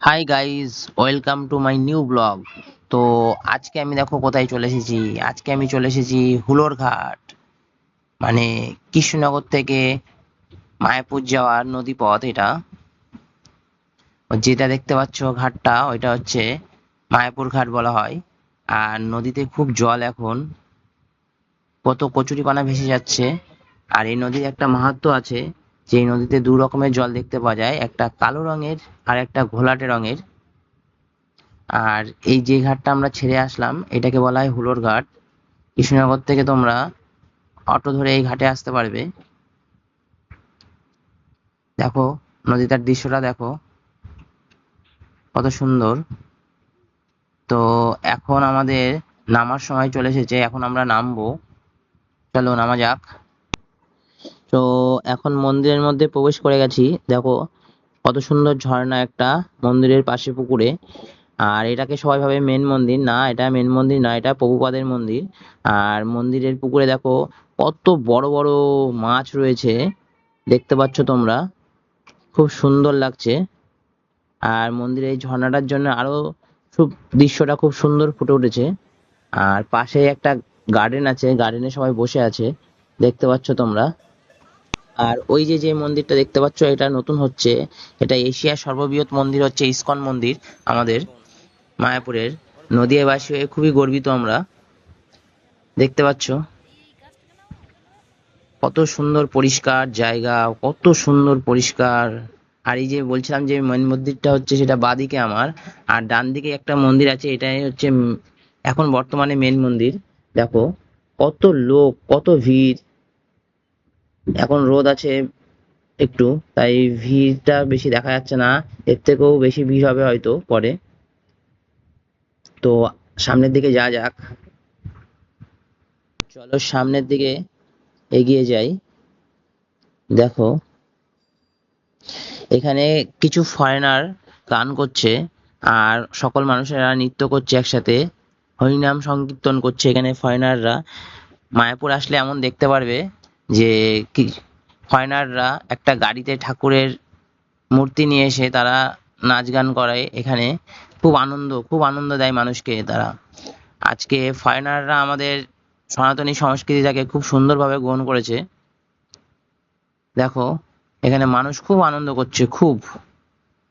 Hi guys, welcome to my new blog. তো আজকে আমি দেখো কোথায় চলে এসেছি। আজকে আমি চলে এসেছি হুলোর ঘাট, মানে কৃষ্ণনগর থেকে মায়াপুর যাওয়ার নদী পথ। এটা যেটা দেখতে পাচ্ছ ঘাটটা, ওইটা হচ্ছে মায়াপুর ঘাট বলা হয়। আর নদীতে খুব জল এখন, কত কচুরিপানা ভেসে যাচ্ছে। আর এই নদীর একটা মাহাত্ম্য আছে, যে এই নদীতে দু রকমের জল দেখতে পাওয়া যায়, একটা কালো রঙের আর একটা ঘোলাটে রঙের। আর এই যে ঘাটটা আমরা ছেড়ে আসলাম, এটাকে বলা হয় হুলোর ঘাট। কৃষ্ণনগর থেকে তোমরা অটো ধরে এই ঘাটে আসতে পারবে। দেখো নদীটার দৃশ্যটা দেখো, কত সুন্দর। তো এখন আমাদের নামার সময় চলে এসেছে, এখন আমরা নামবো। চলো নামা যাক। তো এখন মন্দিরের মধ্যে প্রবেশ করে গেছি। দেখো কত সুন্দর ঝর্ণা একটা মন্দিরের পাশে পুকুরে। আর এটাকে সবাই ভাবে মেন মন্দির, না এটা মেন মন্দির না, এটা প্রভুপাদের মন্দির। আর মন্দিরের পুকুরে দেখো কত বড় বড় মাছ রয়েছে, দেখতে পাচ্ছ তোমরা, খুব সুন্দর লাগছে। আর মন্দিরের এই ঝর্ণাটার জন্য আরো খুব দৃশ্যটা খুব সুন্দর ফুটে উঠেছে। আর পাশে একটা গার্ডেন আছে, গার্ডেনে সবাই বসে আছে, দেখতে পাচ্ছ তোমরা। আর ওই যে যে মন্দিরটা দেখতে পাচ্ছ, এটা নতুন হচ্ছে। এটা এশিয়ার সর্ববৃহৎ মন্দির হচ্ছে ইসকন মন্দির আমাদের মায়াপুরের। নদীয়াবাসী হয়ে খুবই গর্বিত আমরা। দেখতে পাচ্ছ কত সুন্দর পরিষ্কার জায়গা, কত সুন্দর পরিষ্কার। আর এই যে বলছিলাম যে মেন মন্দিরটা হচ্ছে, সেটা বাঁদিকে আমার। আর ডান দিকে একটা মন্দির আছে, এটাই হচ্ছে এখন বর্তমানে মেন মন্দির। দেখো কত লোক, কত ভিড়। এখন রোদ আছে একটু, তাই ভিড়টা বেশি দেখা যাচ্ছে না। এর থেকেও বেশি ভিড় হবে হয়তো পরে। তো সামনের দিকে যাওয়া যাক। চলো সামনের দিকে এগিয়ে যাই। দেখো এখানে কিছু ফরেনার গান করছে, আর সকল মানুষেরা নৃত্য করছে একসাথে, হরিনাম সংকীর্তন করছে এখানে ফরেনাররা। মায়াপুর আসলে এমন দেখতে পারবে যে কি, ফরেনাররা একটা গাড়িতে ঠাকুরের মূর্তি নিয়ে এসে তারা নাচ গান করায় এখানে। খুব আনন্দ দেয় মানুষকে তারা। আজকে ফরেনাররা আমাদের সনাতনী সংস্কৃতিটাকে খুব সুন্দরভাবে গ্রহণ করেছে। দেখো এখানে মানুষ খুব আনন্দ করছে, খুব।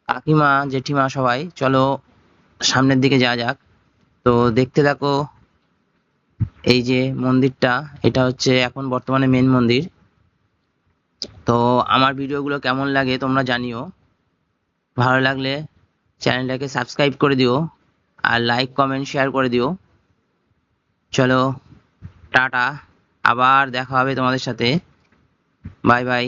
কাকিমা জেঠিমা সবাই, চলো সামনের দিকে যাওয়া যাক। তো দেখতে থাকো এই যে মন্দিরটা, এটা হচ্ছে এখন বর্তমানে মেন মন্দির। তো আমার ভিডিওগুলো কেমন লাগে তোমরা জানিও। ভালো লাগলে চ্যানেলটাকে সাবস্ক্রাইব করে দিও, আর লাইক কমেন্ট শেয়ার করে দিও। চলো টাটা, আবার দেখা হবে তোমাদের সাথে। Bye bye.